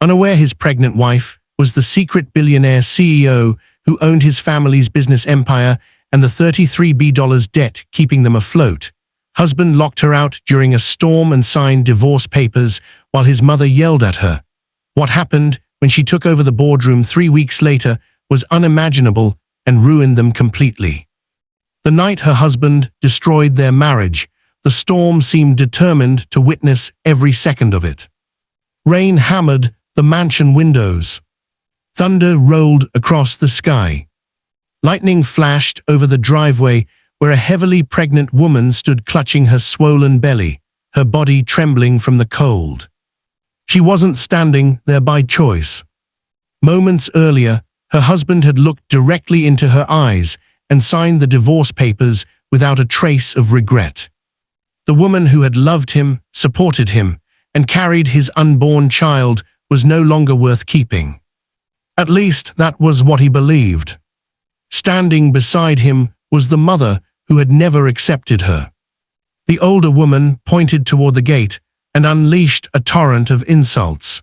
Unaware his pregnant wife was the secret billionaire CEO who owned his family's business empire and the $33 billion debt keeping them afloat. Husband locked her out during a storm and signed divorce papers while his mother yelled at her. What happened when she took over the boardroom 3 weeks later was unimaginable and ruined them completely. The night her husband destroyed their marriage, the storm seemed determined to witness every second of it. Rain hammered the mansion windows. Thunder rolled across the sky. Lightning flashed over the driveway where a heavily pregnant woman stood clutching her swollen belly, her body trembling from the cold. She wasn't standing there by choice. Moments earlier, her husband had looked directly into her eyes and signed the divorce papers without a trace of regret. The woman who had loved him, supported him, and carried his unborn child was no longer worth keeping. At least that was what he believed. Standing beside him was the mother who had never accepted her. The older woman pointed toward the gate and unleashed a torrent of insults.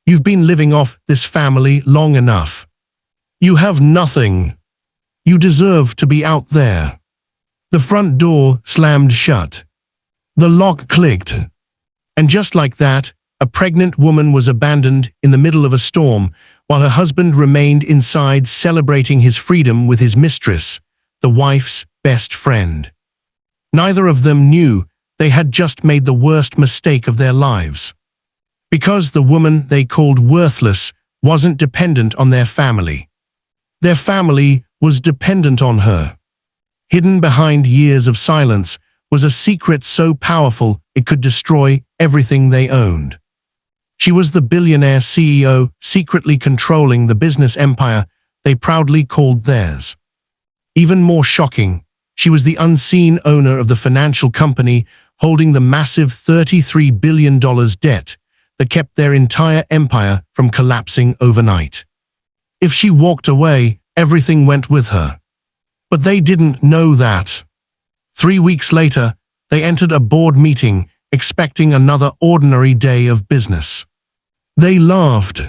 "You've been living off this family long enough. You have nothing. You deserve to be out there." The front door slammed shut. The lock clicked. And just like that, a pregnant woman was abandoned in the middle of a storm, while her husband remained inside celebrating his freedom with his mistress, the wife's best friend. Neither of them knew they had just made the worst mistake of their lives. Because the woman they called worthless wasn't dependent on their family. Their family was dependent on her. Hidden behind years of silence was a secret so powerful it could destroy everything they owned. She was the billionaire CEO secretly controlling the business empire they proudly called theirs. Even more shocking, she was the unseen owner of the financial company holding the massive $33 billion debt that kept their entire empire from collapsing overnight. If she walked away, everything went with her. But they didn't know that. 3 weeks later, they entered a board meeting expecting another ordinary day of business. They laughed.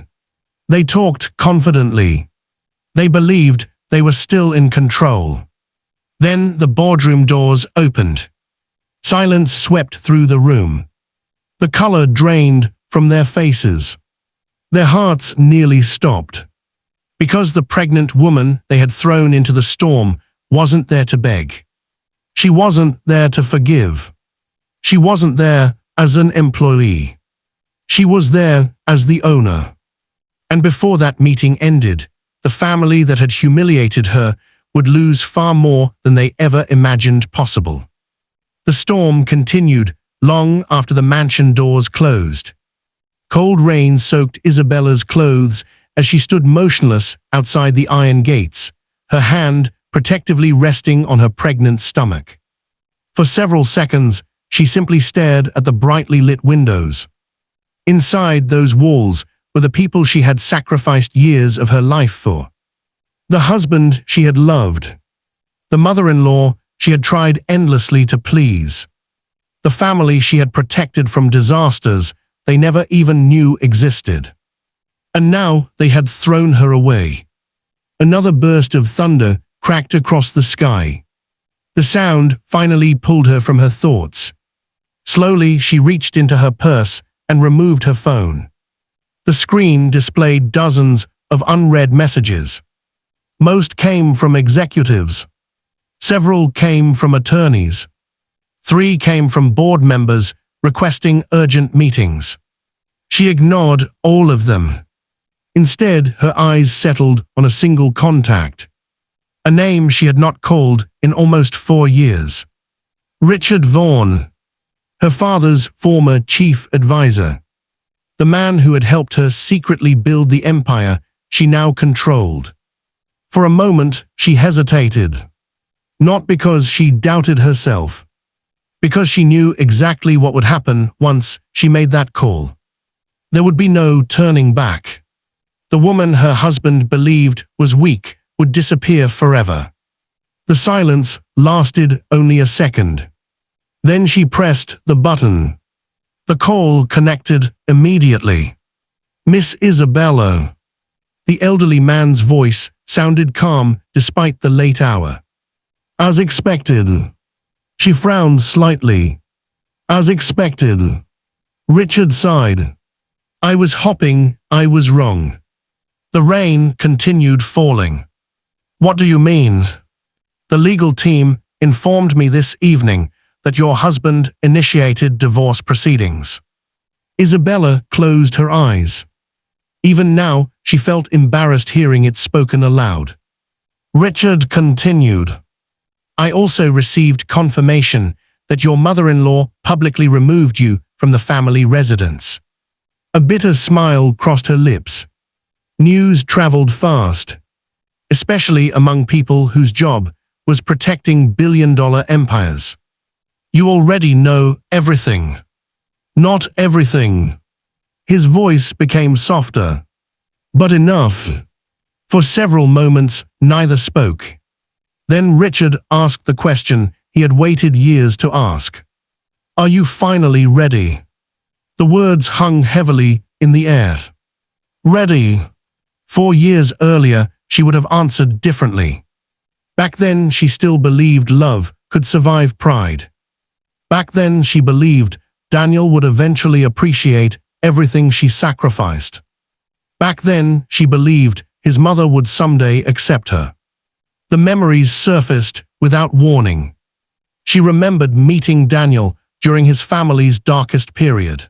They talked confidently. They believed they were still in control. Then the boardroom doors opened. Silence swept through the room. The color drained from their faces. Their hearts nearly stopped. Because the pregnant woman they had thrown into the storm wasn't there to beg. She wasn't there to forgive. She wasn't there as an employee. She was there as the owner. And before that meeting ended, the family that had humiliated her would lose far more than they ever imagined possible. The storm continued long after the mansion doors closed. Cold rain soaked Isabella's clothes as she stood motionless outside the iron gates, her hand protectively resting on her pregnant stomach. For several seconds, she simply stared at the brightly lit windows. Inside those walls were the people she had sacrificed years of her life for. The husband she had loved. The mother-in-law she had tried endlessly to please. The family she had protected from disasters they never even knew existed. And now they had thrown her away. Another burst of thunder cracked across the sky. The sound finally pulled her from her thoughts. Slowly, she reached into her purse and removed her phone. The screen displayed dozens of unread messages. Most came from executives. Several came from attorneys. 3 came from board members requesting urgent meetings. She ignored all of them. Instead, her eyes settled on a single contact. A name she had not called in almost 4 years. Richard Vaughn, her father's former chief advisor. The man who had helped her secretly build the empire she now controlled. For a moment, she hesitated. Not because she doubted herself. Because she knew exactly what would happen once she made that call. There would be no turning back. The woman her husband believed was weak would disappear forever. The silence lasted only a second. Then she pressed the button. The call connected immediately. Miss Isabella. The elderly man's voice sounded calm despite the late hour. As expected. She frowned slightly. As expected. Richard sighed. I was hoping I was wrong. The rain continued falling. What do you mean? The legal team informed me this evening that your husband initiated divorce proceedings. Isabella closed her eyes. Even now, she felt embarrassed hearing it spoken aloud. Richard continued. I also received confirmation that your mother-in-law publicly removed you from the family residence. A bitter smile crossed her lips. News traveled fast, especially among people whose job was protecting billion-dollar empires. You already know everything. Not everything. His voice became softer. But enough. For several moments, neither spoke. Then Richard asked the question he had waited years to ask. Are you finally ready? The words hung heavily in the air. Ready. 4 years earlier, she would have answered differently. Back then, she still believed love could survive pride. Back then, she believed Daniel would eventually appreciate everything she sacrificed. Back then, she believed his mother would someday accept her. The memories surfaced without warning. She remembered meeting Daniel during his family's darkest period.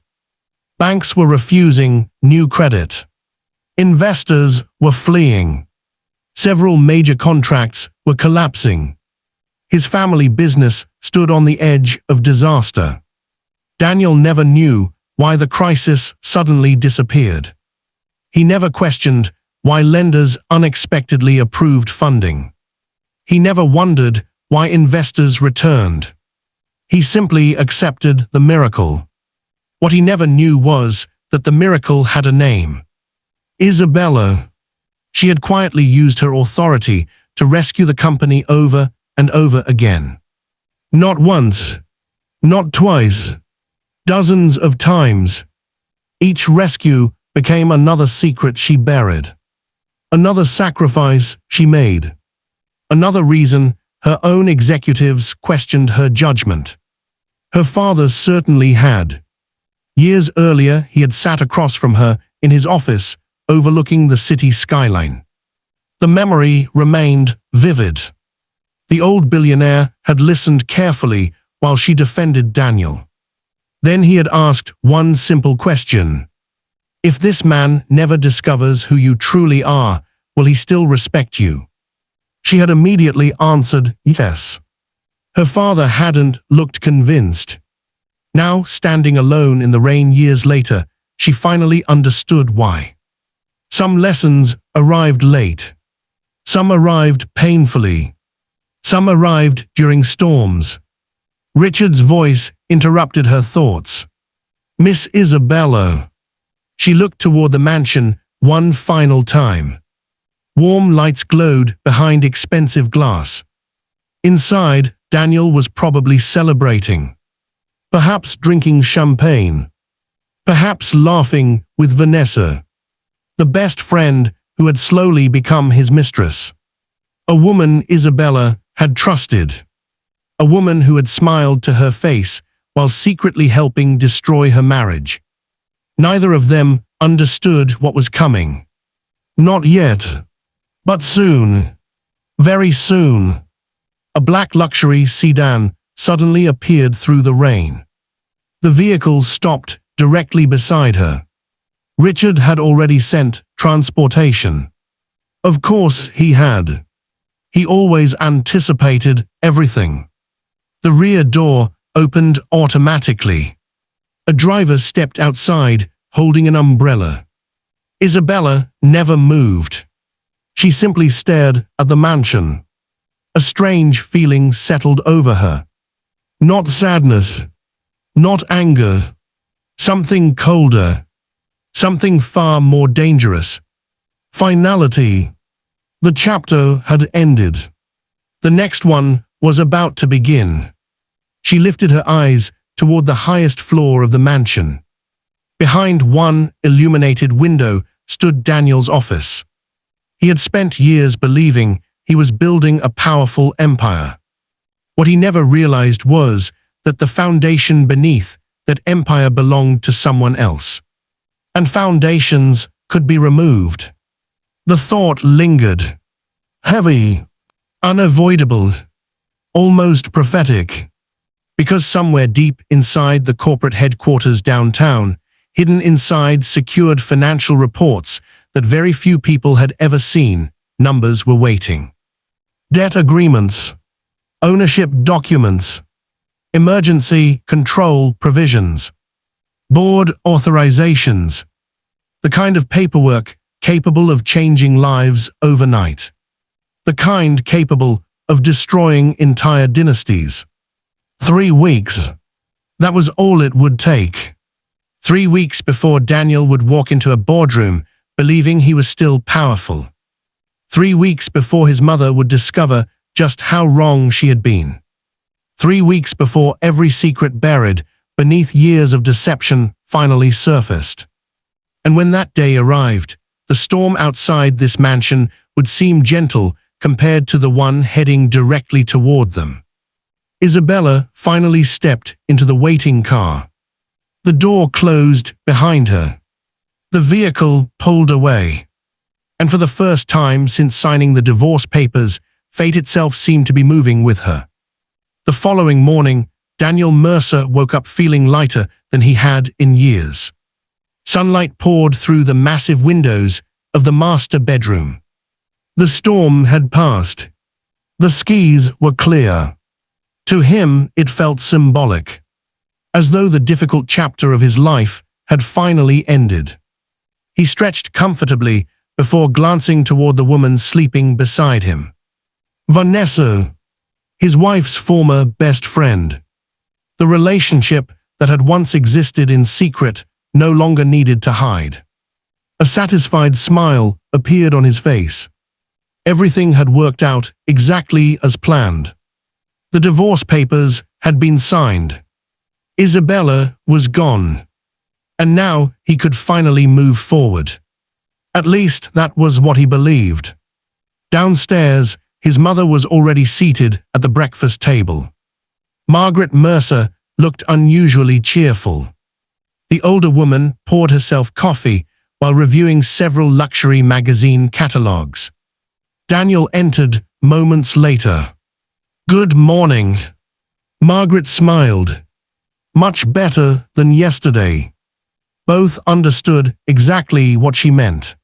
Banks were refusing new credit. Investors were fleeing. Several major contracts were collapsing. His family business stood on the edge of disaster. Daniel never knew why the crisis suddenly disappeared. He never questioned why lenders unexpectedly approved funding. He never wondered why investors returned. He simply accepted the miracle. What he never knew was that the miracle had a name. Isabella. She had quietly used her authority to rescue the company over and over again. Not once, not twice, dozens of times. Each rescue became another secret she buried. Another sacrifice she made. Another reason her own executives questioned her judgment. Her father certainly had. Years earlier, he had sat across from her in his office, overlooking the city skyline. The memory remained vivid. The old billionaire had listened carefully while she defended Daniel. Then he had asked one simple question. If this man never discovers who you truly are, will he still respect you? She had immediately answered yes. Her father hadn't looked convinced. Now, standing alone in the rain years later, she finally understood why. Some lessons arrived late. Some arrived painfully. Some arrived during storms. Richard's voice interrupted her thoughts. Miss Isabella. She looked toward the mansion one final time. Warm lights glowed behind expensive glass. Inside, Daniel was probably celebrating. Perhaps drinking champagne. Perhaps laughing with Vanessa, the best friend who had slowly become his mistress. A woman Isabella had trusted. A woman who had smiled to her face while secretly helping destroy her marriage. Neither of them understood what was coming. Not yet. But soon. Very soon. A black luxury sedan suddenly appeared through the rain. The vehicle stopped directly beside her. Richard had already sent transportation. Of course he had. He always anticipated everything. The rear door opened automatically. A driver stepped outside, holding an umbrella. Isabella never moved. She simply stared at the mansion. A strange feeling settled over her. Not sadness. Not anger. Something colder. Something far more dangerous. Finality. The chapter had ended. The next one was about to begin. She lifted her eyes toward the highest floor of the mansion. Behind one illuminated window stood Daniel's office. He had spent years believing he was building a powerful empire. What he never realized was that the foundation beneath that empire belonged to someone else. And foundations could be removed. The thought lingered. Heavy, unavoidable, almost prophetic. Because somewhere deep inside the corporate headquarters downtown, hidden inside secured financial reports that very few people had ever seen, numbers were waiting. Debt agreements, ownership documents, emergency control provisions, board authorizations, the kind of paperwork capable of changing lives overnight, the kind capable of destroying entire dynasties. 3 weeks. That was all it would take. 3 weeks before Daniel would walk into a boardroom believing he was still powerful. 3 weeks before his mother would discover just how wrong she had been. 3 weeks before every secret buried beneath years of deception finally surfaced. And when that day arrived, the storm outside this mansion would seem gentle compared to the one heading directly toward them. Isabella finally stepped into the waiting car. The door closed behind her. The vehicle pulled away. And for the first time since signing the divorce papers, fate itself seemed to be moving with her. The following morning, Daniel Mercer woke up feeling lighter than he had in years. Sunlight poured through the massive windows of the master bedroom. The storm had passed. The skies were clear. To him, it felt symbolic, as though the difficult chapter of his life had finally ended. He stretched comfortably before glancing toward the woman sleeping beside him. Vanessa, his wife's former best friend. The relationship that had once existed in secret no longer needed to hide. A satisfied smile appeared on his face. Everything had worked out exactly as planned. The divorce papers had been signed. Isabella was gone. And now he could finally move forward. At least that was what he believed. Downstairs, his mother was already seated at the breakfast table. Margaret Mercer looked unusually cheerful. The older woman poured herself coffee while reviewing several luxury magazine catalogs. Daniel entered moments later. "Good morning." Margaret smiled. "Much better than yesterday." Both understood exactly what she meant.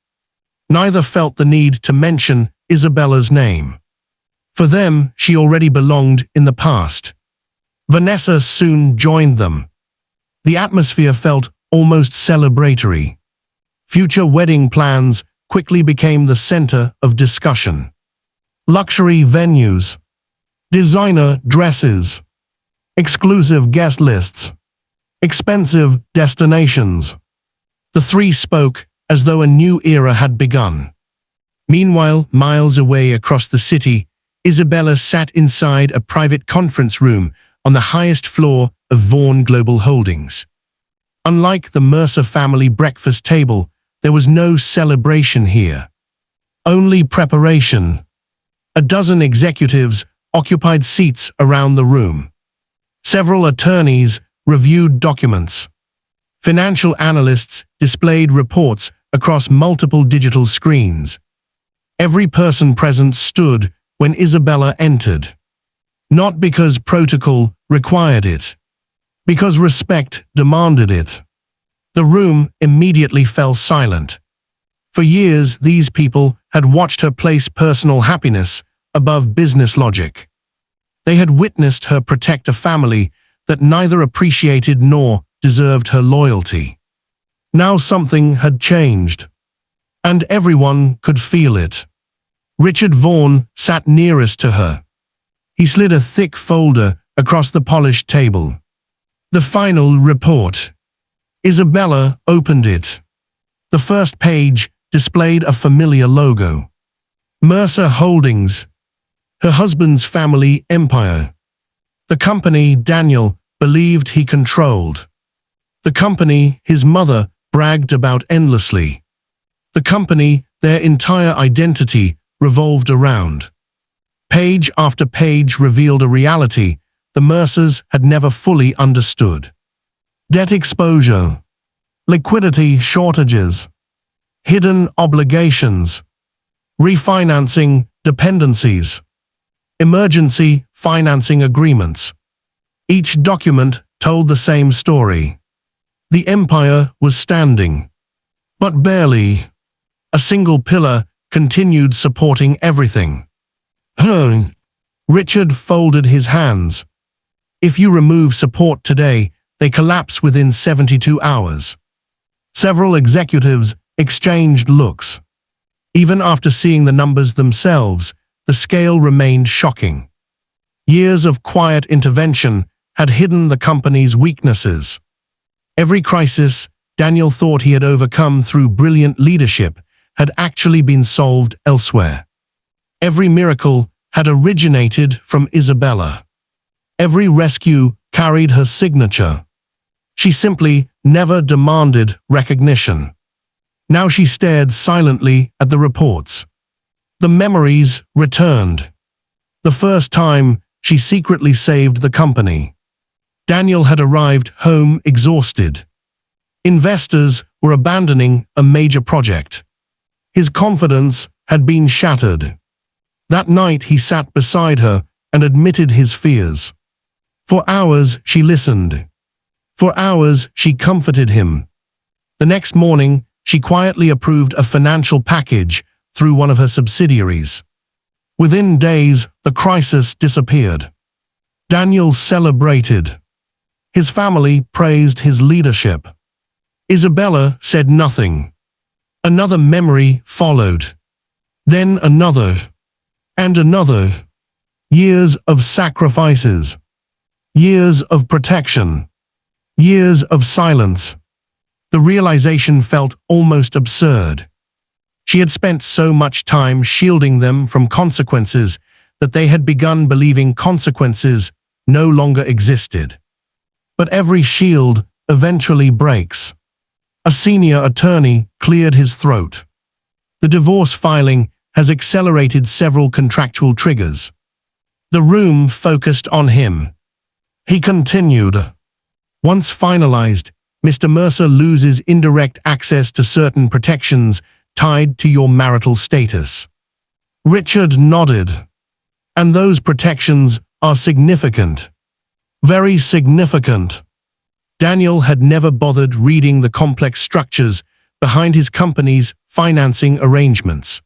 Neither felt the need to mention Isabella's name. For them, she already belonged in the past. Vanessa soon joined them. The atmosphere felt almost celebratory. Future wedding plans quickly became the center of discussion. Luxury venues, designer dresses, exclusive guest lists, expensive destinations. The three spoke as though a new era had begun. Meanwhile, miles away across the city, Isabella sat inside a private conference room on the highest floor of Vaughan Global Holdings. Unlike the Mercer family breakfast table, there was no celebration here. Only preparation. A dozen executives occupied seats around the room. Several attorneys reviewed documents. Financial analysts displayed reports across multiple digital screens. Every person present stood when Isabella entered. Not because protocol required it, because respect demanded it. The room immediately fell silent. For years, these people had watched her place personal happiness above business logic. They had witnessed her protect a family that neither appreciated nor deserved her loyalty. Now something had changed, and everyone could feel it. Richard Vaughan sat nearest to her. He slid a thick folder across the polished table. The final report. Isabella opened it. The first page displayed a familiar logo. Mercer Holdings, her husband's family empire. The company Daniel believed he controlled. The company his mother bragged about endlessly. The company their entire identity revolved around. Page after page revealed a reality the Mercers had never fully understood. Debt exposure, liquidity shortages, hidden obligations, refinancing dependencies, emergency financing agreements. Each document told the same story. The empire was standing, but barely. A single pillar continued supporting everything. Richard folded his hands. If you remove support today, they collapse within 72 hours. Several executives exchanged looks. Even after seeing the numbers themselves, the scale remained shocking. Years of quiet intervention had hidden the company's weaknesses. Every crisis Daniel thought he had overcome through brilliant leadership had actually been solved elsewhere. Every miracle had originated from Isabella. Every rescue carried her signature. She simply never demanded recognition. Now she stared silently at the reports. The memories returned. The first time she secretly saved the company. Daniel had arrived home exhausted. Investors were abandoning a major project. His confidence had been shattered. That night he sat beside her and admitted his fears. For hours she listened. For hours she comforted him. The next morning she quietly approved a financial package through one of her subsidiaries. Within days the crisis disappeared. Daniel celebrated. His family praised his leadership. Isabella said nothing. Another memory followed. Then another. And another. Years of sacrifices. Years of protection. Years of silence. The realization felt almost absurd. She had spent so much time shielding them from consequences that they had begun believing consequences no longer existed. But every shield eventually breaks. A senior attorney cleared his throat. The divorce filing has accelerated several contractual triggers. The room focused on him. He continued. Once finalized, Mr. Mercer loses indirect access to certain protections tied to your marital status. Richard nodded. And those protections are significant. Very significant. Daniel had never bothered reading the complex structures behind his company's financing arrangements.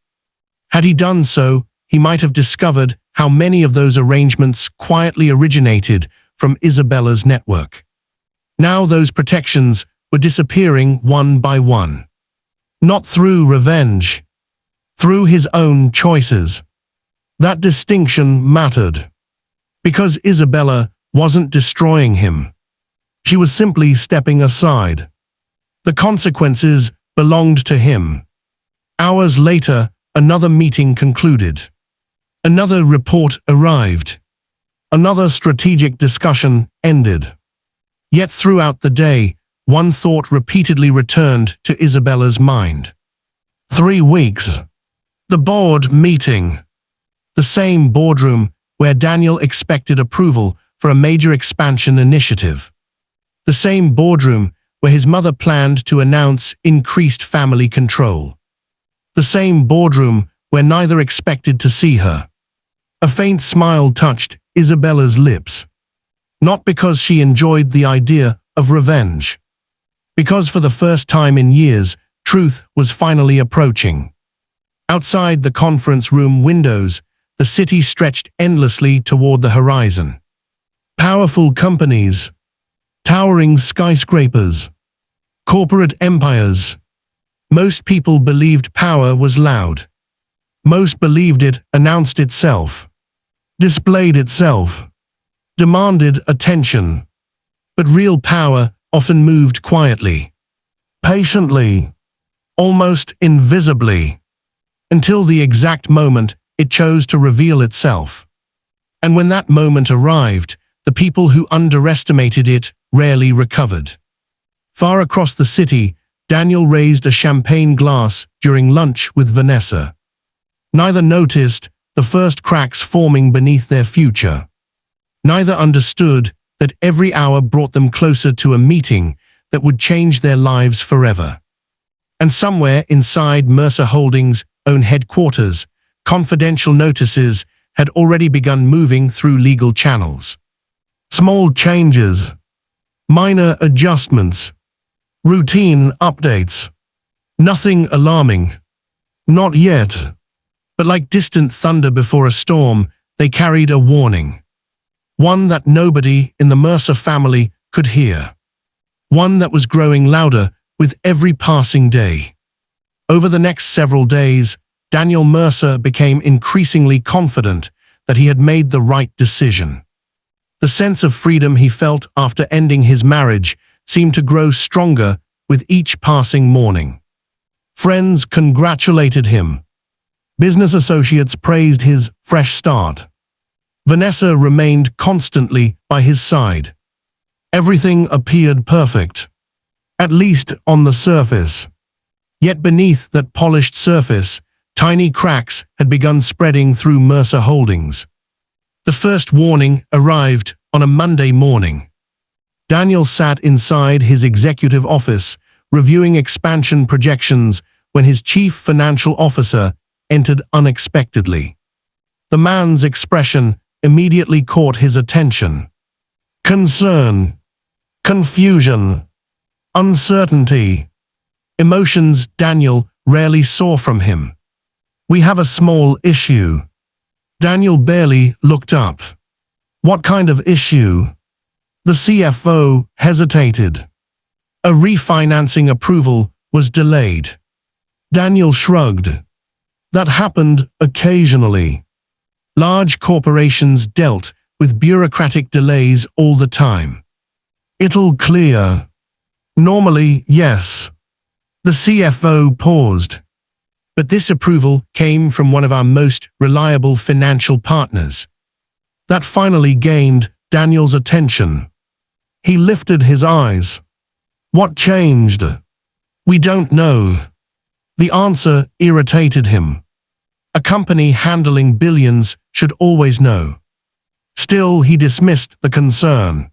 Had he done so, he might have discovered how many of those arrangements quietly originated from Isabella's network. Now those protections were disappearing one by one. Not through revenge. Through his own choices. That distinction mattered. Because Isabella wasn't destroying him. She was simply stepping aside. The consequences belonged to him. Hours later, another meeting concluded. Another report arrived. Another strategic discussion ended. Yet throughout the day, one thought repeatedly returned to Isabella's mind. 3 weeks. The board meeting. The same boardroom where Daniel expected approval for a major expansion initiative. The same boardroom where his mother planned to announce increased family control. The same boardroom where neither expected to see her. A faint smile touched Isabella's lips. Not because she enjoyed the idea of revenge. Because for the first time in years, truth was finally approaching. Outside the conference room windows, the city stretched endlessly toward the horizon. Powerful companies. Towering skyscrapers. Corporate empires. Most people believed power was loud. Most believed it announced itself. Displayed itself. Demanded attention. But real power often moved quietly. Patiently. Almost invisibly. Until the exact moment it chose to reveal itself. And when that moment arrived, the people who underestimated it rarely recovered. Far across the city, Daniel raised a champagne glass during lunch with Vanessa. Neither noticed the first cracks forming beneath their future. Neither understood that every hour brought them closer to a meeting that would change their lives forever. And somewhere inside Mercer Holdings' own headquarters, confidential notices had already begun moving through legal channels. Small changes, minor adjustments, routine updates. Nothing alarming. Not yet. But like distant thunder before a storm, they carried a warning. One that nobody in the Mercer family could hear. One that was growing louder with every passing day. Over the next several days, Daniel Mercer became increasingly confident that he had made the right decision. The sense of freedom he felt after ending his marriage seemed to grow stronger with each passing morning. Friends congratulated him. Business associates praised his fresh start. Vanessa remained constantly by his side. Everything appeared perfect, at least on the surface. Yet beneath that polished surface, tiny cracks had begun spreading through Mercer Holdings. The first warning arrived on a Monday morning. Daniel sat inside his executive office, reviewing expansion projections when his chief financial officer entered unexpectedly. The man's expression immediately caught his attention. Concern, confusion, uncertainty. Emotions Daniel rarely saw from him. "We have a small issue." Daniel barely looked up. "What kind of issue?" The CFO hesitated. A refinancing approval was delayed. Daniel shrugged. That happened occasionally. Large corporations dealt with bureaucratic delays all the time. "It'll clear." "Normally, yes." The CFO paused. "But this approval came from one of our most reliable financial partners." That finally gained Daniel's attention. He lifted his eyes. "What changed?" "We don't know." The answer irritated him. A company handling billions should always know. Still, he dismissed the concern.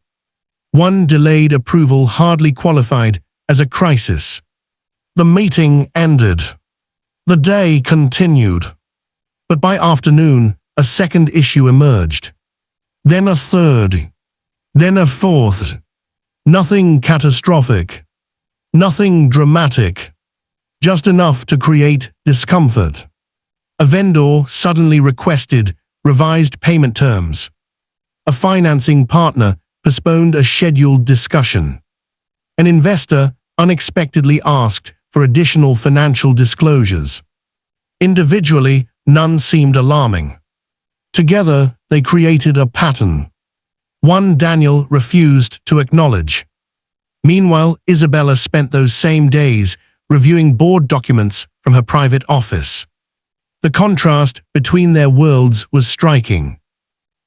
One delayed approval hardly qualified as a crisis. The meeting ended. The day continued. But by afternoon, a second issue emerged. Then a third. Then a fourth. Nothing catastrophic. Nothing dramatic. Just enough to create discomfort. A vendor suddenly requested revised payment terms. A financing partner postponed a scheduled discussion. An investor unexpectedly asked for additional financial disclosures. Individually, none seemed alarming. Together, they created a pattern. One Daniel refused to acknowledge. Meanwhile, Isabella spent those same days reviewing board documents from her private office. The contrast between their worlds was striking.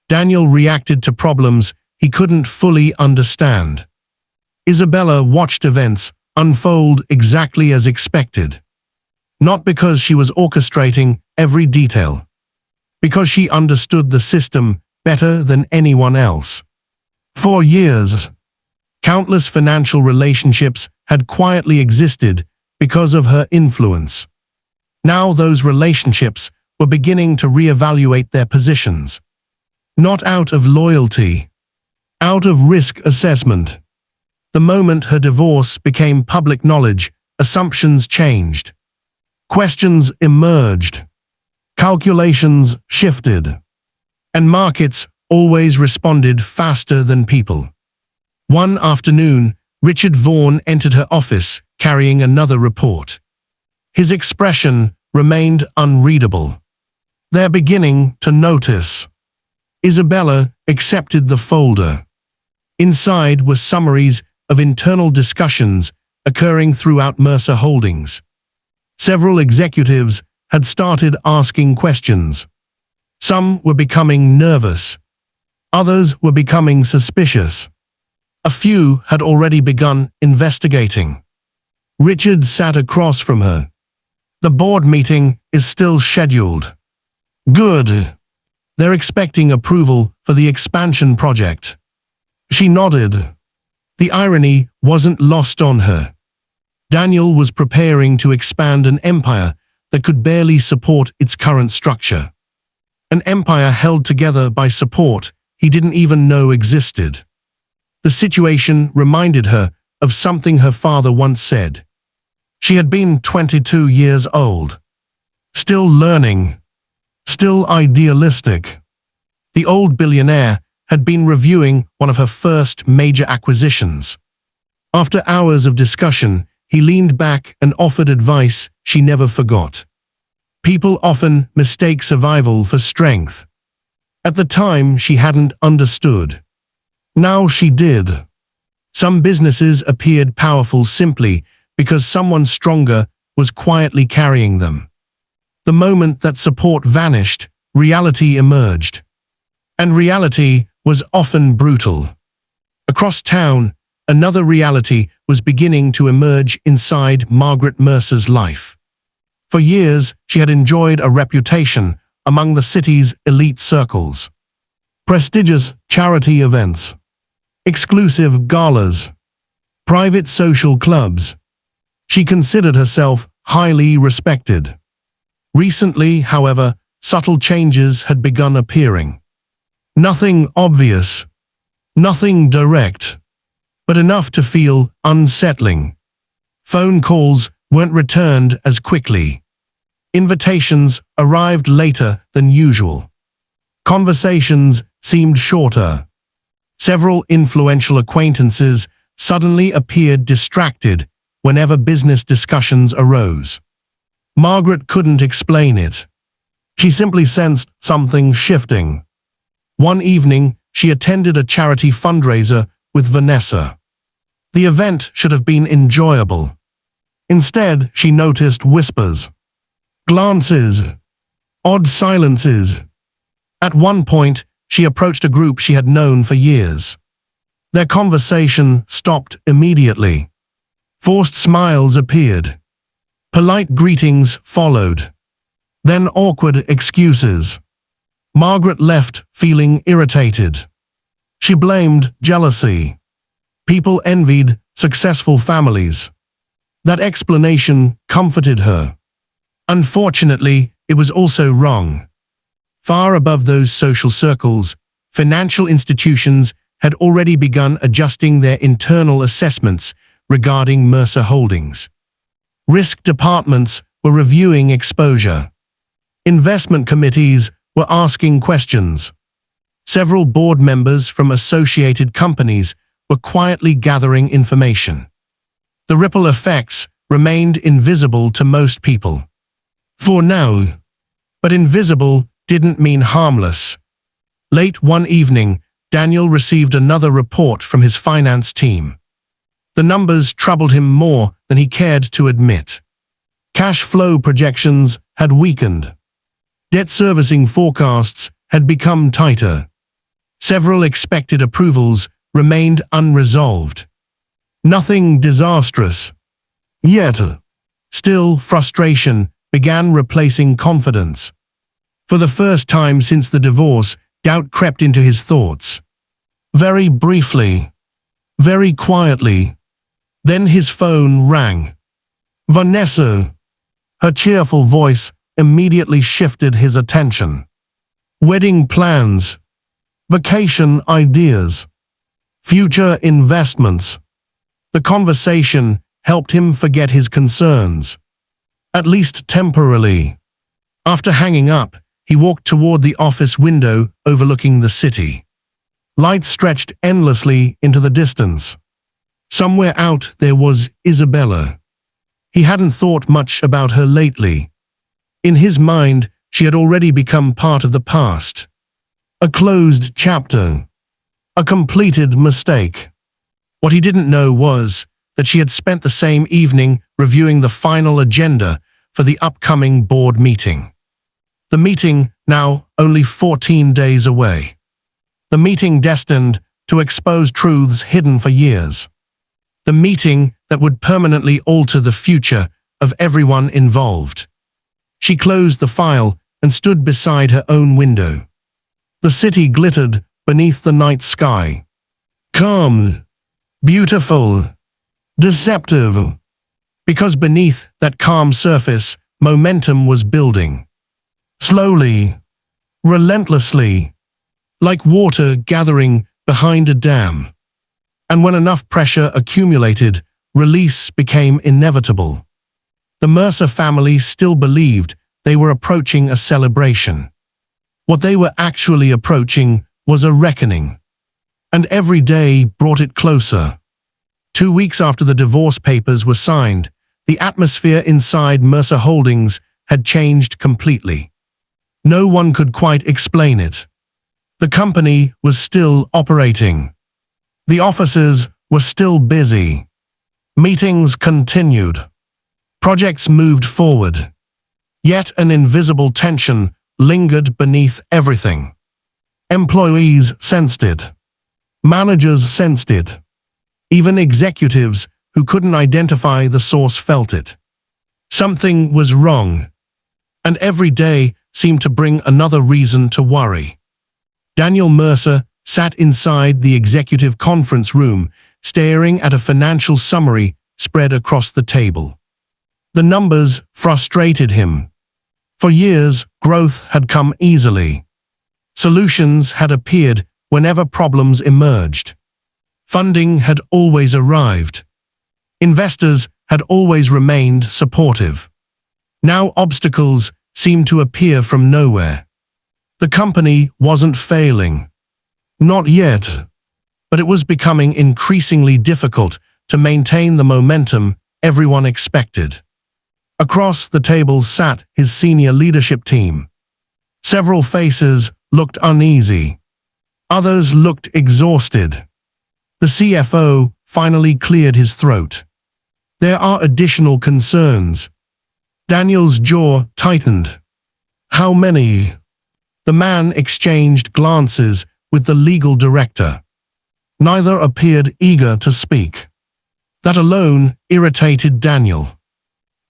Daniel reacted to problems he couldn't fully understand. Isabella watched events unfold exactly as expected. Not because she was orchestrating every detail. Because she understood the system better than anyone else. For years, countless financial relationships had quietly existed because of her influence. Now those relationships were beginning to reevaluate their positions. Not out of loyalty, out of risk assessment. The moment her divorce became public knowledge, assumptions changed. Questions emerged. Calculations shifted. And markets always responded faster than people. One afternoon, Richard Vaughan entered her office carrying another report. His expression remained unreadable. "They're beginning to notice." Isabella accepted the folder. Inside were summaries of internal discussions occurring throughout Mercer Holdings. Several executives had started asking questions. Some were becoming nervous. Others were becoming suspicious. A few had already begun investigating. Richard sat across from her. The board meeting is still scheduled. Good. They're expecting approval for the expansion project. She nodded. The irony wasn't lost on her. Daniel was preparing to expand an empire that could barely support its current structure. An empire held together by support he didn't even know existed. The situation reminded her of something her father once said. She had been 22 years old. Still learning. Still idealistic. The old billionaire had been reviewing one of her first major acquisitions. After hours of discussion, he leaned back and offered advice she never forgot. People often mistake survival for strength. At the time, she hadn't understood. Now she did. Some businesses appeared powerful simply because someone stronger was quietly carrying them. The moment that support vanished, reality emerged. And reality was often brutal. Across town, another reality was beginning to emerge inside Margaret Mercer's life. For years, she had enjoyed a reputation among the city's elite circles. Prestigious charity events, exclusive galas, private social clubs. She considered herself highly respected. Recently, however, subtle changes had begun appearing. Nothing obvious, nothing direct, but enough to feel unsettling. Phone calls weren't returned as quickly. Invitations arrived later than usual. Conversations seemed shorter. Several influential acquaintances suddenly appeared distracted whenever business discussions arose. Margaret couldn't explain it. She simply sensed something shifting. One evening, she attended a charity fundraiser with Vanessa. The event should have been enjoyable. Instead, she noticed whispers, glances, odd silences. At one point, she approached a group she had known for years. Their conversation stopped immediately. Forced smiles appeared. Polite greetings followed. Then awkward excuses. Margaret left feeling irritated. She blamed jealousy. People envied successful families. That explanation comforted her. Unfortunately, it was also wrong. Far above those social circles, financial institutions had already begun adjusting their internal assessments regarding Mercer Holdings. Risk departments were reviewing exposure. Investment committees were asking questions. Several board members from associated companies were quietly gathering information. The ripple effects remained invisible to most people. For now. But invisible didn't mean harmless. Late one evening, Daniel received another report from his finance team. The numbers troubled him more than he cared to admit. Cash flow projections had weakened. Debt servicing forecasts had become tighter. Several expected approvals remained unresolved. Nothing disastrous. Yet, still frustration began replacing confidence. For the first time since the divorce, doubt crept into his thoughts. Very briefly, very quietly. Then his phone rang. Vanessa. Her cheerful voice immediately shifted his attention. Wedding plans, vacation ideas, future investments. The conversation helped him forget his concerns, at least temporarily. After hanging up, he walked toward the office window overlooking the city. Light stretched endlessly into the distance. Somewhere out there was Isabella. He hadn't thought much about her lately. In his mind, she had already become part of the past. A closed chapter. A completed mistake. What he didn't know was that she had spent the same evening reviewing the final agenda for the upcoming board meeting. The meeting now only 14 days away. The meeting destined to expose truths hidden for years. The meeting that would permanently alter the future of everyone involved. She closed the file and stood beside her own window. The city glittered beneath the night sky. Calm, beautiful, deceptive. Because beneath that calm surface, momentum was building. Slowly, relentlessly, like water gathering behind a dam. And when enough pressure accumulated, release became inevitable. The Mercer family still believed they were approaching a celebration. What they were actually approaching was a reckoning. And every day brought it closer. 2 weeks after the divorce papers were signed, the atmosphere inside Mercer Holdings had changed completely. No one could quite explain it. The company was still operating. The offices were still busy. Meetings continued. Projects moved forward. Yet an invisible tension lingered beneath everything. Employees sensed it. Managers sensed it. Even executives who couldn't identify the source felt it. Something was wrong. And every day seemed to bring another reason to worry. Daniel Mercer sat inside the executive conference room, staring at a financial summary spread across the table. The numbers frustrated him. For years, growth had come easily. Solutions had appeared whenever problems emerged. Funding had always arrived. Investors had always remained supportive. Now obstacles seemed to appear from nowhere. The company wasn't failing. Not yet. But it was becoming increasingly difficult to maintain the momentum everyone expected. Across the table sat his senior leadership team. Several faces looked uneasy. Others looked exhausted. The CFO finally cleared his throat. There are additional concerns. Daniel's jaw tightened. How many? The man exchanged glances with the legal director. Neither appeared eager to speak. That alone irritated Daniel.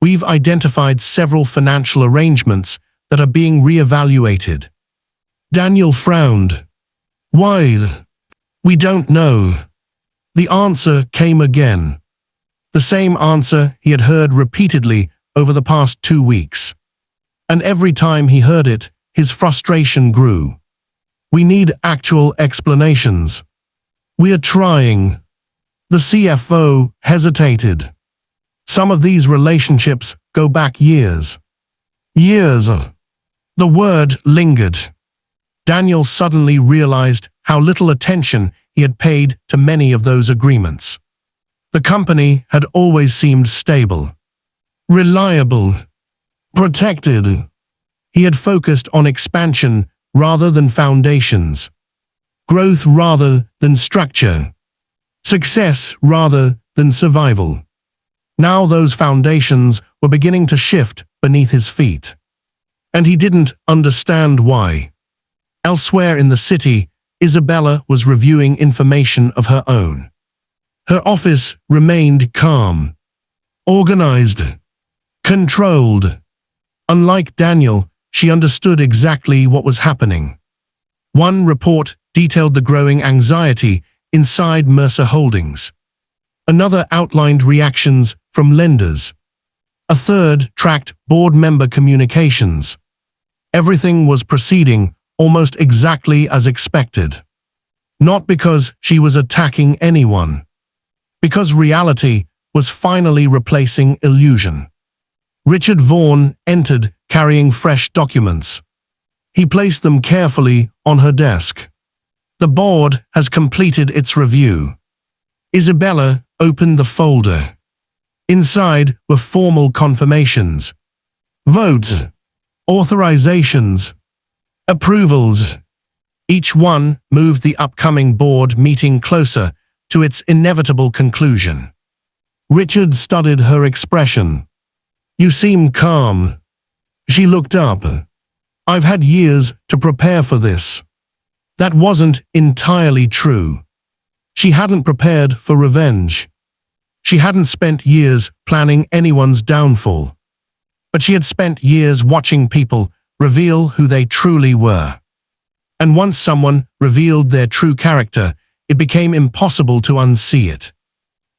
We've identified several financial arrangements that are being reevaluated. Daniel frowned. Why? We don't know. The answer came again. The same answer he had heard repeatedly over the past 2 weeks. And every time he heard it, his frustration grew. We need actual explanations. We're trying. The CFO hesitated. Some of these relationships go back years. Years. The word lingered. Daniel suddenly realized how little attention he had paid to many of those agreements. The company had always seemed stable, reliable, protected. He had focused on expansion rather than foundations, growth rather than structure, success rather than survival. Now those foundations were beginning to shift beneath his feet. And he didn't understand why. Elsewhere in the city, Isabella was reviewing information of her own. Her office remained calm, organized, controlled. Unlike Daniel, she understood exactly what was happening. One report detailed the growing anxiety inside Mercer Holdings. Another outlined reactions from lenders. A third tracked board member communications. Everything was proceeding almost exactly as expected. Not because she was attacking anyone. Because reality was finally replacing illusion. Richard Vaughan entered carrying fresh documents. He placed them carefully on her desk. The board has completed its review. Isabella opened the folder. Inside were formal confirmations, votes, authorizations, approvals. Each one moved the upcoming board meeting closer to its inevitable conclusion. Richard studied her expression. You seem calm. She looked up. I've had years to prepare for this. That wasn't entirely true. She hadn't prepared for revenge. She hadn't spent years planning anyone's downfall. But she had spent years watching people reveal who they truly were. And once someone revealed their true character, it became impossible to unsee it.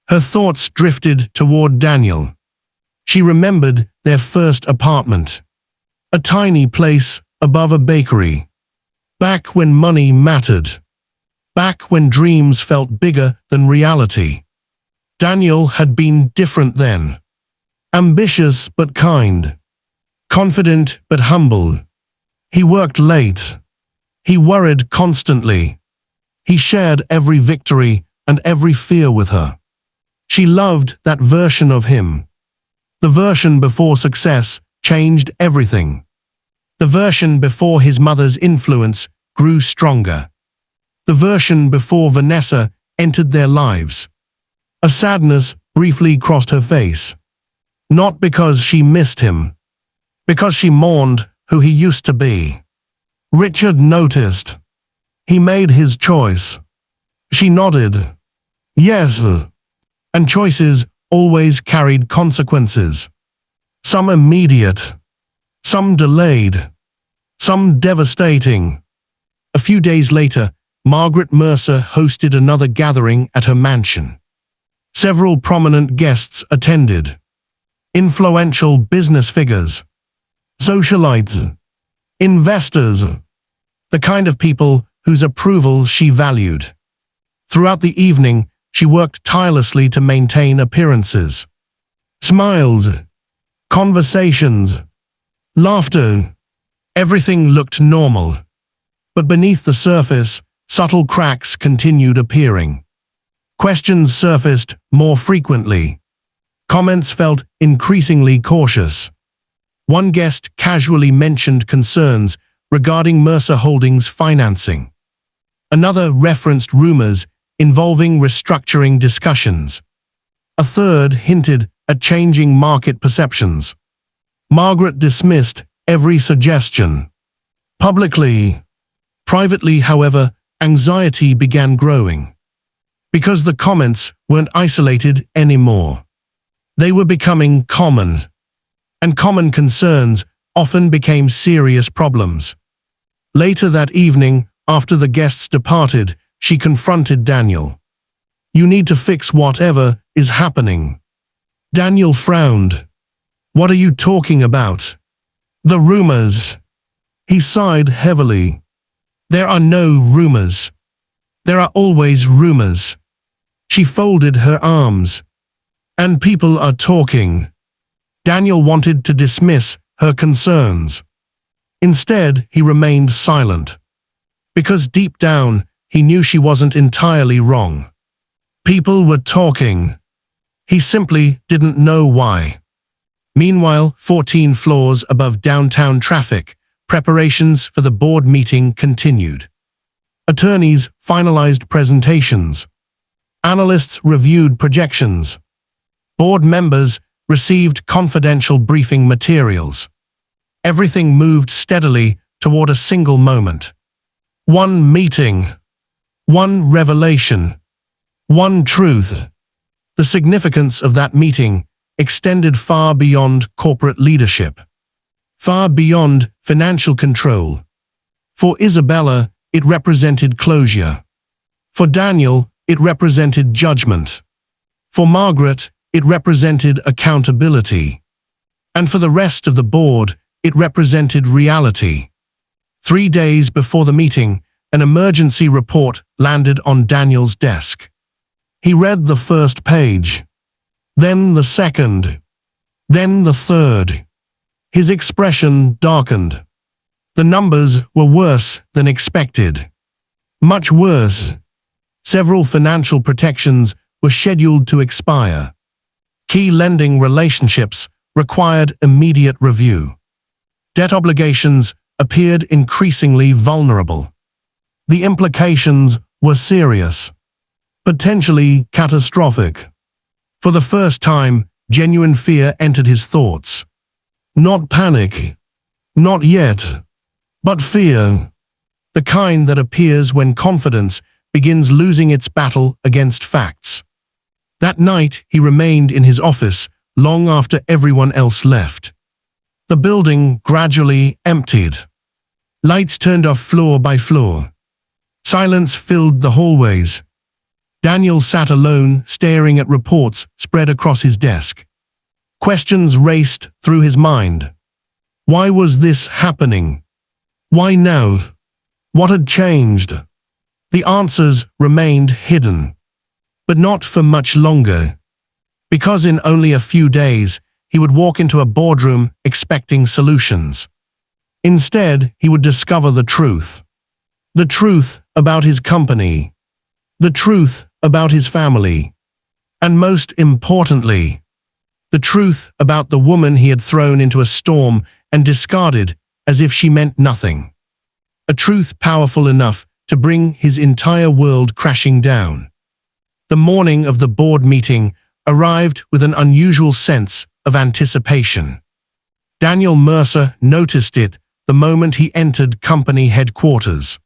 Her thoughts drifted toward Daniel. She remembered their first apartment. A tiny place above a bakery. Back when money mattered. Back when dreams felt bigger than reality. Daniel had been different then. Ambitious but kind. Confident but humble. He worked late. He worried constantly. He shared every victory and every fear with her. She loved that version of him. The version before success changed everything. The version before his mother's influence grew stronger. The version before Vanessa entered their lives. A sadness briefly crossed her face. Not because she missed him. Because she mourned who he used to be. Richard noticed. He made his choice. She nodded. Yes. And choices always carried consequences. Some immediate. Some delayed. Some devastating. A few days later, Margaret Mercer hosted another gathering at her mansion. Several prominent guests attended. Influential business figures. Socialites. Investors. The kind of people whose approval she valued. Throughout the evening, she worked tirelessly to maintain appearances. Smiles. Conversations. Laughter. Everything looked normal. But beneath the surface, subtle cracks continued appearing. Questions surfaced more frequently. Comments felt increasingly cautious. One guest casually mentioned concerns regarding Mercer Holdings' financing. Another referenced rumors involving restructuring discussions. A third hinted at changing market perceptions. Margaret dismissed every suggestion. Publicly. Privately, however, anxiety began growing. Because the comments weren't isolated anymore. They were becoming common. And common concerns often became serious problems. Later that evening, after the guests departed, she confronted Daniel. You need to fix whatever is happening. Daniel frowned. What are you talking about? The rumors. He sighed heavily. There are no rumors. There are always rumors. She folded her arms. And people are talking. Daniel wanted to dismiss her concerns. Instead, he remained silent. Because deep down, he knew she wasn't entirely wrong. People were talking. He simply didn't know why. Meanwhile, 14 floors above downtown traffic, preparations for the board meeting continued. Attorneys finalized presentations. Analysts reviewed projections. Board members received confidential briefing materials. Everything moved steadily toward a single moment. One meeting. One revelation. One truth. The significance of that meeting extended far beyond corporate leadership. Far beyond financial control. For Isabella, it represented closure. For Daniel, it represented judgment. For Margaret, it represented accountability. And for the rest of the board, it represented reality. 3 days before the meeting, an emergency report landed on Daniel's desk. He read the first page. Then the second. Then the third. His expression darkened. The numbers were worse than expected. Much worse. Several financial protections were scheduled to expire. Key lending relationships required immediate review. Debt obligations appeared increasingly vulnerable. The implications were serious. Potentially catastrophic. For the first time, genuine fear entered his thoughts. Not panic. Not yet. But fear. The kind that appears when confidence begins losing its battle against facts. That night, he remained in his office long after everyone else left. The building gradually emptied. Lights turned off floor by floor. Silence filled the hallways. Daniel sat alone, staring at reports spread across his desk. Questions raced through his mind. Why was this happening? Why now? What had changed? The answers remained hidden. But not for much longer. Because in only a few days, he would walk into a boardroom expecting solutions. Instead, he would discover the truth. The truth about his company. The truth about his family. And most importantly, the truth about the woman he had thrown into a storm and discarded as if she meant nothing. A truth powerful enough to bring his entire world crashing down. The morning of the board meeting arrived with an unusual sense of anticipation. Daniel Mercer noticed it the moment he entered company headquarters.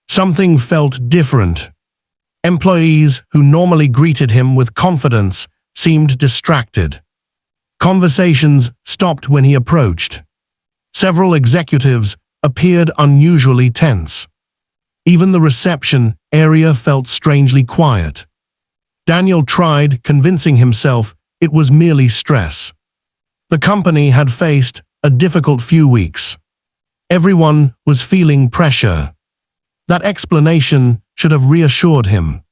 Something felt different. Employees who normally greeted him with confidence seemed distracted. Conversations stopped when he approached. Several executives appeared unusually tense. Even the reception area felt strangely quiet. Daniel tried convincing himself it was merely stress. The company had faced a difficult few weeks. Everyone was feeling pressure. That explanation should have reassured him.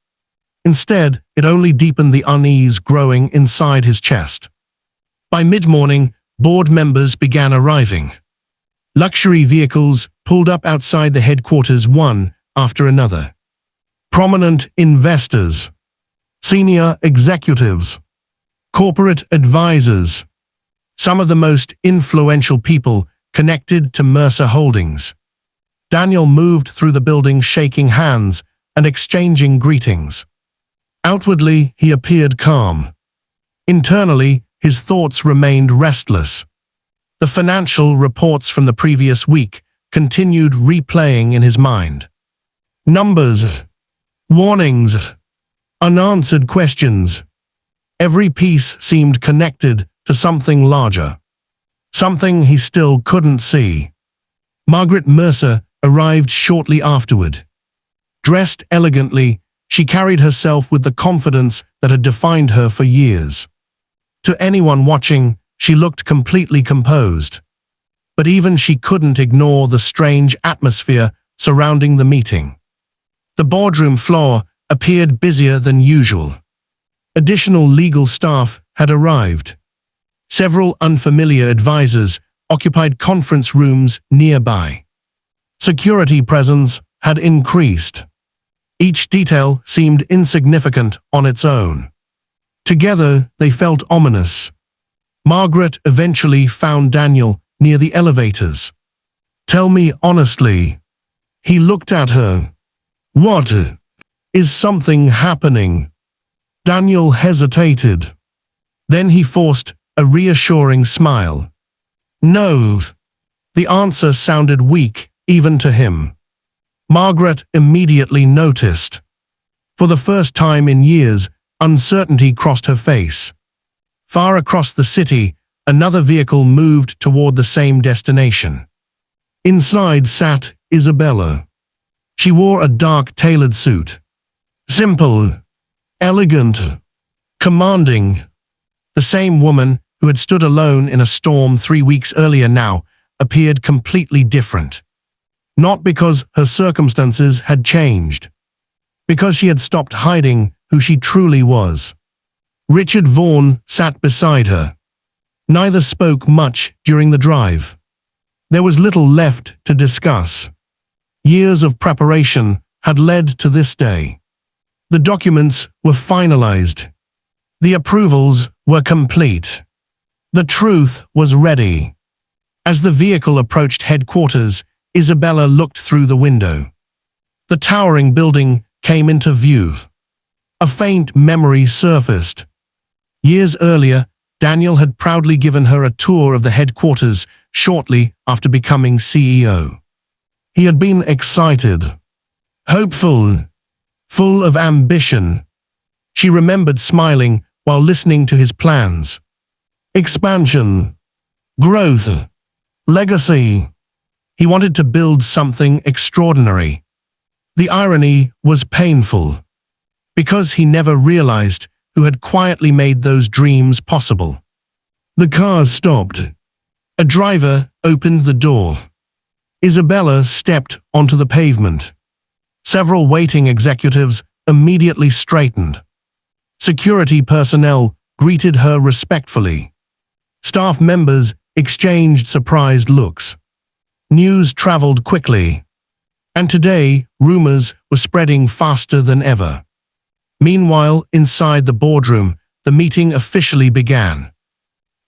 Instead, it only deepened the unease growing inside his chest. By mid-morning, board members began arriving. Luxury vehicles pulled up outside the headquarters one after another. Prominent investors, senior executives, corporate advisors, some of the most influential people connected to Mercer Holdings. Daniel moved through the building shaking hands and exchanging greetings. Outwardly, he appeared calm. Internally, his thoughts remained restless. The financial reports from the previous week continued replaying in his mind. Numbers, warnings, unanswered questions. Every piece seemed connected to something larger. Something he still couldn't see. Margaret Mercer arrived shortly afterward. Dressed elegantly, she carried herself with the confidence that had defined her for years. To anyone watching, she looked completely composed. But even she couldn't ignore the strange atmosphere surrounding the meeting. The boardroom floor appeared busier than usual. Additional legal staff had arrived. Several unfamiliar advisors occupied conference rooms nearby. Security presence had increased. Each detail seemed insignificant on its own. Together, they felt ominous. Margaret eventually found Daniel near the elevators. "Tell me honestly." He looked at her. "What? Is something happening?" Daniel hesitated. Then he forced a reassuring smile. "No." The answer sounded weak, even to him. Margaret immediately noticed. For the first time in years, uncertainty crossed her face. Far across the city, another vehicle moved toward the same destination. Inside sat Isabella. She wore a dark tailored suit. Simple, elegant, commanding. The same woman who had stood alone in a storm 3 weeks earlier now appeared completely different. Not because her circumstances had changed. Because she had stopped hiding who she truly was. Richard Vaughan sat beside her. Neither spoke much during the drive. There was little left to discuss. Years of preparation had led to this day. The documents were finalized. The approvals were complete. The truth was ready. As the vehicle approached headquarters, Isabella looked through the window. The towering building came into view. A faint memory surfaced. Years earlier, Daniel had proudly given her a tour of the headquarters shortly after becoming CEO. He had been excited, hopeful, full of ambition. She remembered smiling while listening to his plans. Expansion, growth, legacy. He wanted to build something extraordinary. The irony was painful, because he never realized who had quietly made those dreams possible. The car stopped. A driver opened the door. Isabella stepped onto the pavement. Several waiting executives immediately straightened. Security personnel greeted her respectfully. Staff members exchanged surprised looks. News traveled quickly. And today, rumors were spreading faster than ever. Meanwhile, inside the boardroom, the meeting officially began.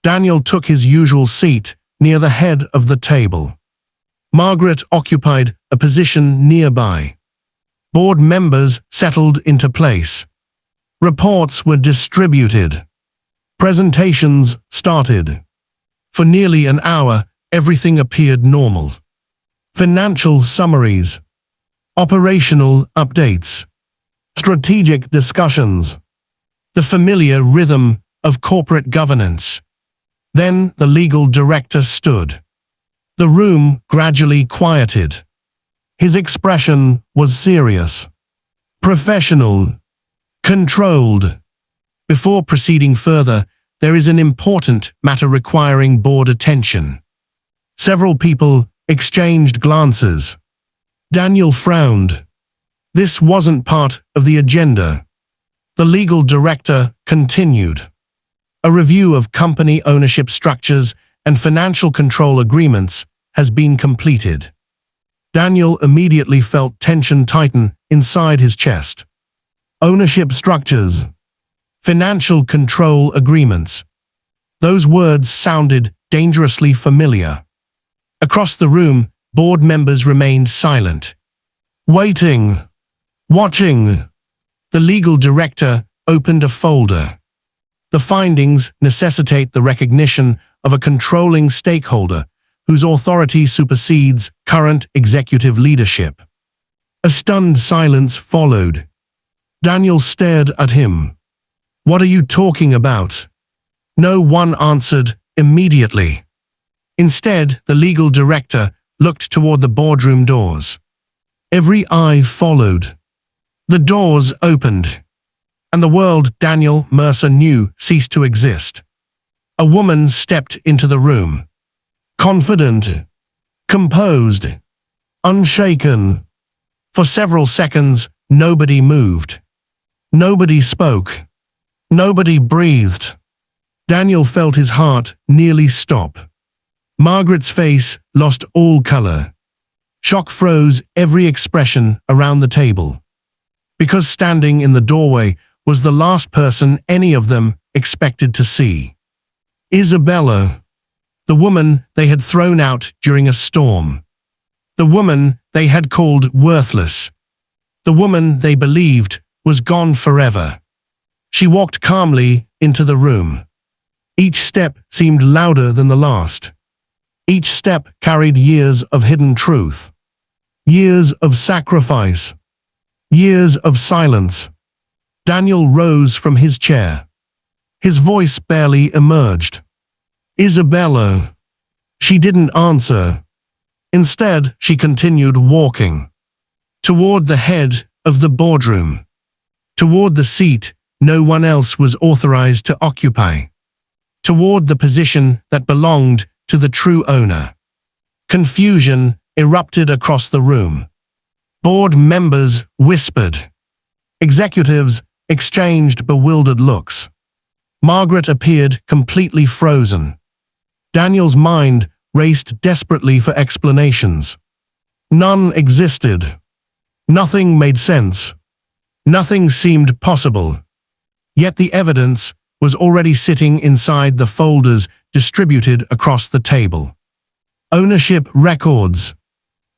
Daniel took his usual seat near the head of the table. Margaret occupied a position nearby. Board members settled into place. Reports were distributed. Presentations started. For nearly an hour, everything appeared normal. Financial summaries, operational updates, strategic discussions, the familiar rhythm of corporate governance. Then the legal director stood. The room gradually quieted. His expression was serious, professional, controlled. Before proceeding further, there is an important matter requiring board attention. Several people exchanged glances. Daniel frowned. This wasn't part of the agenda. The legal director continued. A review of company ownership structures and financial control agreements has been completed. Daniel immediately felt tension tighten inside his chest. Ownership structures, financial control agreements. Those words sounded dangerously familiar. Across the room, board members remained silent. Waiting, watching. The legal director opened a folder. The findings necessitate the recognition of a controlling stakeholder whose authority supersedes current executive leadership. A stunned silence followed. Daniel stared at him. What are you talking about? No one answered immediately. Instead, the legal director looked toward the boardroom doors. Every eye followed. The doors opened, and the world Daniel Mercer knew ceased to exist. A woman stepped into the room. Confident, composed, unshaken. For several seconds, nobody moved. Nobody spoke. Nobody breathed. Daniel felt his heart nearly stop. Margaret's face lost all color. Shock froze every expression around the table. Because standing in the doorway was the last person any of them expected to see. Isabella. The woman they had thrown out during a storm. The woman they had called worthless. The woman they believed was gone forever. She walked calmly into the room. Each step seemed louder than the last. Each step carried years of hidden truth. Years of sacrifice. Years of silence. Daniel rose from his chair. His voice barely emerged. Isabella. She didn't answer. Instead, she continued walking. Toward the head of the boardroom. Toward the seat no one else was authorized to occupy. Toward the position that belonged to the true owner. Confusion erupted across the room. Board members whispered. Executives exchanged bewildered looks. Margaret appeared completely frozen. Daniel's mind raced desperately for explanations. None existed. Nothing made sense. Nothing seemed possible. Yet the evidence was already sitting inside the folders distributed across the table. Ownership records,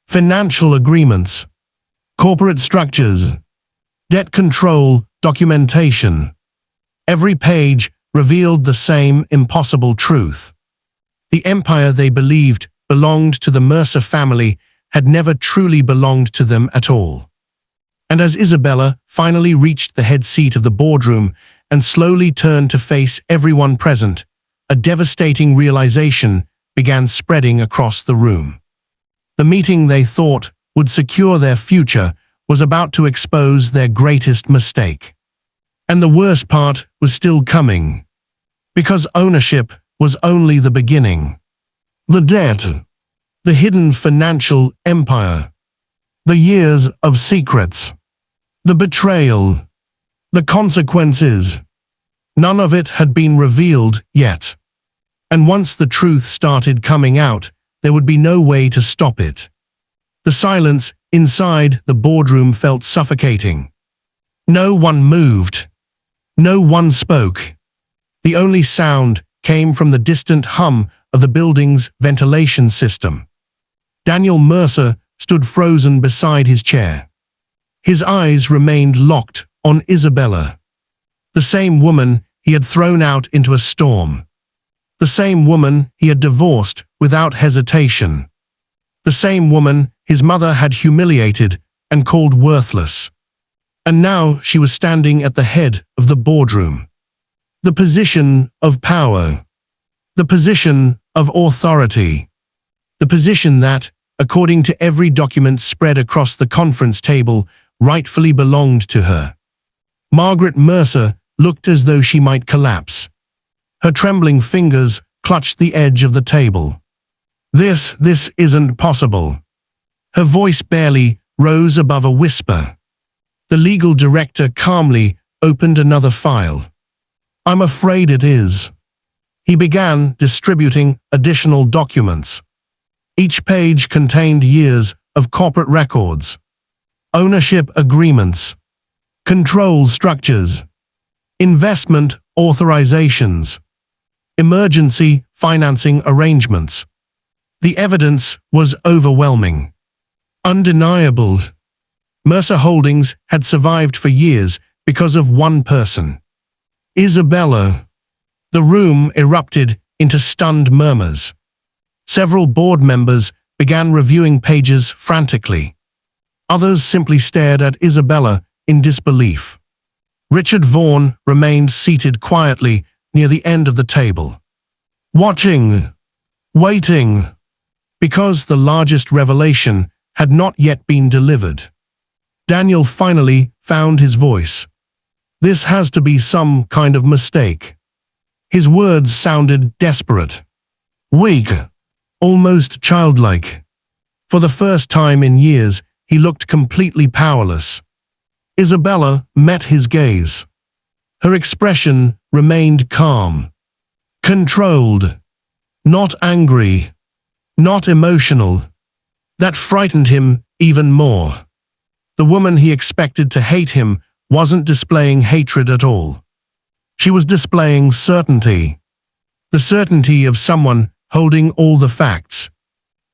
financial agreements, corporate structures, debt control documentation. Every page revealed the same impossible truth. The empire they believed belonged to the Mercer family had never truly belonged to them at all. And as Isabella finally reached the head seat of the boardroom and slowly turned to face everyone present, a devastating realization began spreading across the room. The meeting they thought would secure their future was about to expose their greatest mistake. And the worst part was still coming, because ownership was only the beginning. The debt, the hidden financial empire, the years of secrets, the betrayal, the consequences. None of it had been revealed yet. And once the truth started coming out, there would be no way to stop it. The silence inside the boardroom felt suffocating. No one moved. No one spoke. The only sound came from the distant hum of the building's ventilation system. Daniel Mercer stood frozen beside his chair. His eyes remained locked on Isabella, the same woman he had thrown out into a storm, the same woman he had divorced without hesitation, the same woman his mother had humiliated and called worthless. And now she was standing at the head of the boardroom. The position of power, the position of authority, the position that, according to every document spread across the conference table, rightfully belonged to her. Margaret Mercer looked as though she might collapse. Her trembling fingers clutched the edge of the table. This isn't possible. Her voice barely rose above a whisper. The legal director calmly opened another file. I'm afraid it is. He began distributing additional documents. Each page contained years of corporate records, ownership agreements, control structures, investment authorizations, emergency financing arrangements. The evidence was overwhelming, undeniable. Mercer Holdings had survived for years because of one person, Isabella. The room erupted into stunned murmurs. Several board members began reviewing pages frantically. Others simply stared at Isabella in disbelief. Richard Vaughan remained seated quietly near the end of the table, watching, waiting, because the largest revelation had not yet been delivered. Daniel finally found his voice. This has to be some kind of mistake. His words sounded desperate, weak, almost childlike. For the first time in years, he looked completely powerless. Isabella met his gaze. Her expression remained calm, controlled, not angry, not emotional. That frightened him even more. The woman he expected to hate him wasn't displaying hatred at all. She was displaying certainty. The certainty of someone holding all the facts.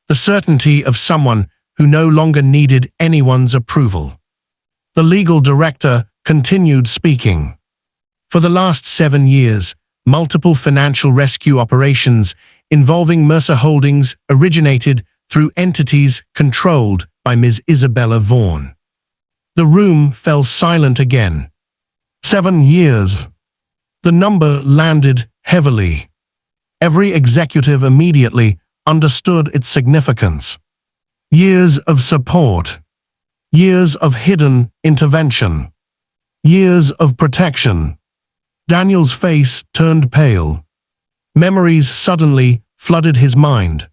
The certainty of someone who no longer needed anyone's approval. The legal director continued speaking. For the last 7 years, multiple financial rescue operations involving Mercer Holdings originated through entities controlled by Ms. Isabella Vaughan. The room fell silent again. 7 years. The number landed heavily. Every executive immediately understood its significance. Years of support. Years of hidden intervention. Years of protection. Daniel's face turned pale. Memories suddenly flooded his mind.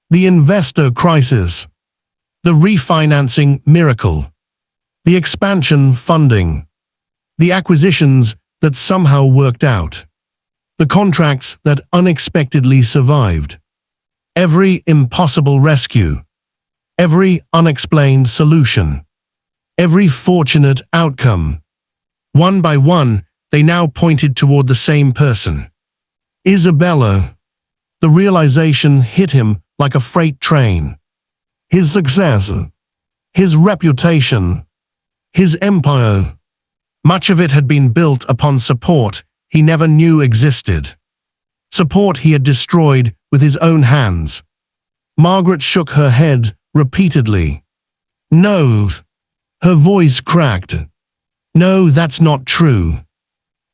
The investor crisis. The refinancing miracle. The expansion funding. The acquisitions that somehow worked out. The contracts that unexpectedly survived. Every impossible rescue. Every unexplained solution. Every fortunate outcome. One by one, they now pointed toward the same person. Isabella. The realization hit him like a freight train. His success. His reputation. His empire. Much of it had been built upon support he never knew existed. Support he had destroyed with his own hands. Margaret shook her head repeatedly. No. Her voice cracked. No, that's not true.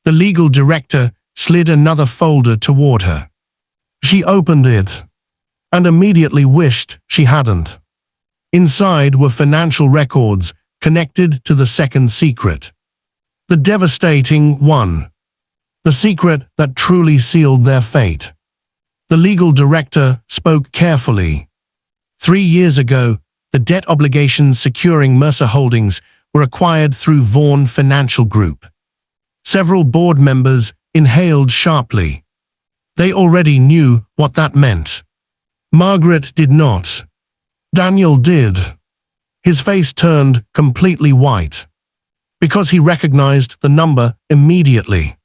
The legal director slid another folder toward her. She opened it and immediately wished she hadn't. Inside were financial records connected to the second secret. The devastating one. The secret that truly sealed their fate. The legal director spoke carefully. 3 years ago, the debt obligations securing Mercer Holdings were acquired through Vaughan Financial Group. Several board members inhaled sharply. They already knew what that meant. Margaret did not. Daniel did. His face turned completely white. Because he recognized the number immediately.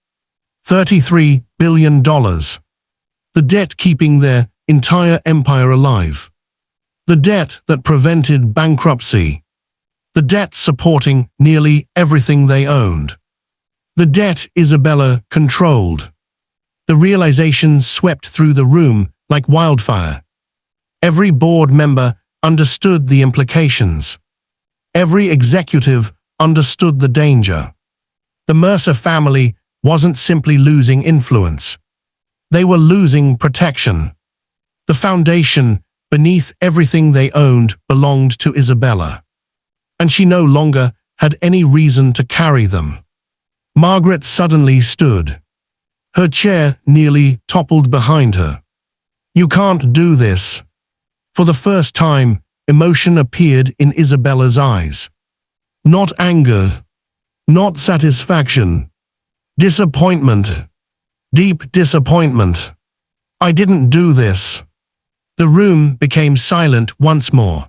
$33 billion. The debt keeping their entire empire alive. The debt that prevented bankruptcy. The debt supporting nearly everything they owned. The debt Isabella controlled. The realization swept through the room like wildfire. Every board member understood the implications. Every executive understood the danger. The Mercer family wasn't simply losing influence. They were losing protection. The foundation beneath everything they owned belonged to Isabella. And she no longer had any reason to carry them. Margaret suddenly stood. Her chair nearly toppled behind her. You can't do this. For the first time, emotion appeared in Isabella's eyes. Not anger. Not satisfaction. Disappointment. Deep disappointment. I didn't do this. The room became silent once more.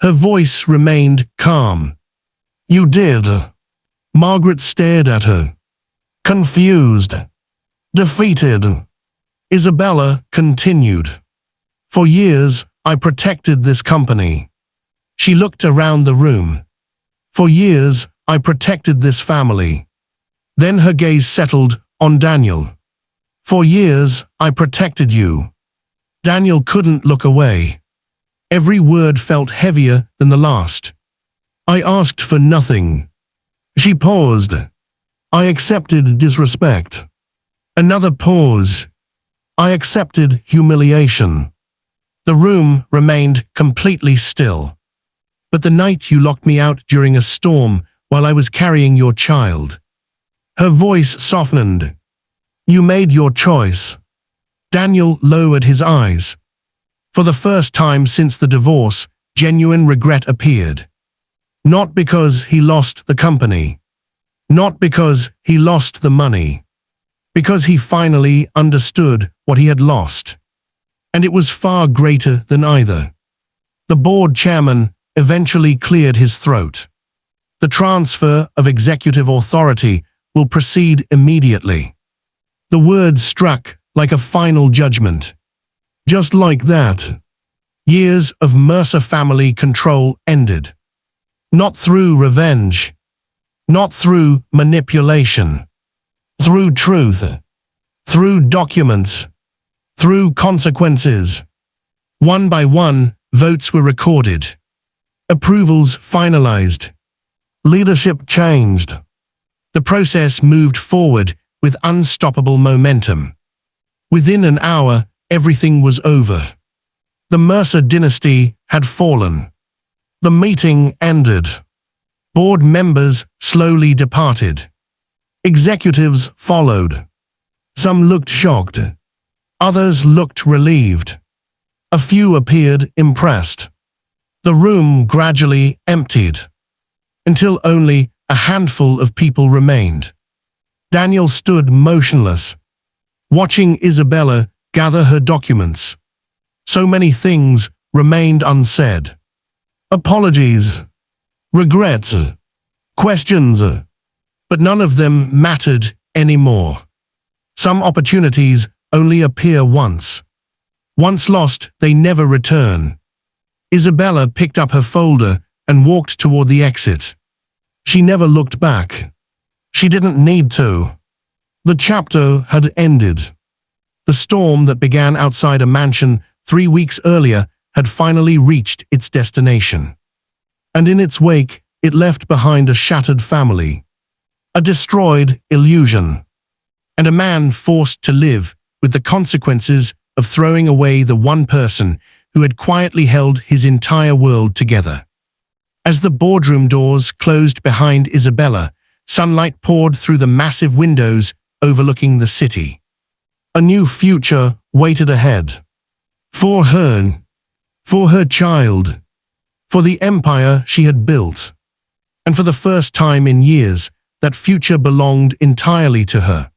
Her voice remained calm. You did. Margaret stared at her. Confused. Defeated. Isabella continued. For years, I protected this company. She looked around the room. For years, I protected this family. Then her gaze settled on Daniel. For years, I protected you. Daniel couldn't look away. Every word felt heavier than the last. I asked for nothing. She paused. I accepted disrespect. Another pause. I accepted humiliation. The room remained completely still. But the night you locked me out during a storm while I was carrying your child. Her voice softened. You made your choice. Daniel lowered his eyes. For the first time since the divorce, genuine regret appeared. Not because he lost the company. Not because he lost the money. Because he finally understood what he had lost. And it was far greater than either. The board chairman eventually cleared his throat. The transfer of executive authority will proceed immediately. The words struck like a final judgment. Just like that, years of Mercer family control ended. Not through revenge. Not through manipulation. Through truth. Through documents. Through consequences. One by one, votes were recorded. Approvals finalized. Leadership changed. The process moved forward with unstoppable momentum. Within an hour, everything was over. The Mercer dynasty had fallen. The meeting ended. Board members slowly departed. Executives followed. Some looked shocked. Others looked relieved. A few appeared impressed. The room gradually emptied, until only a handful of people remained. Daniel stood motionless, watching Isabella gather her documents. So many things remained unsaid. Apologies, regrets, questions, but none of them mattered anymore. Some opportunities only appear once. Once lost, they never return. Isabella picked up her folder and walked toward the exit. She never looked back. She didn't need to. The chapter had ended. The storm that began outside a mansion 3 weeks earlier had finally reached its destination. And in its wake, it left behind a shattered family, a destroyed illusion, and a man forced to live with the consequences of throwing away the one person who had quietly held his entire world together. As the boardroom doors closed behind Isabella, sunlight poured through the massive windows overlooking the city. A new future waited ahead. For her child, for the empire she had built. And for the first time in years, that future belonged entirely to her.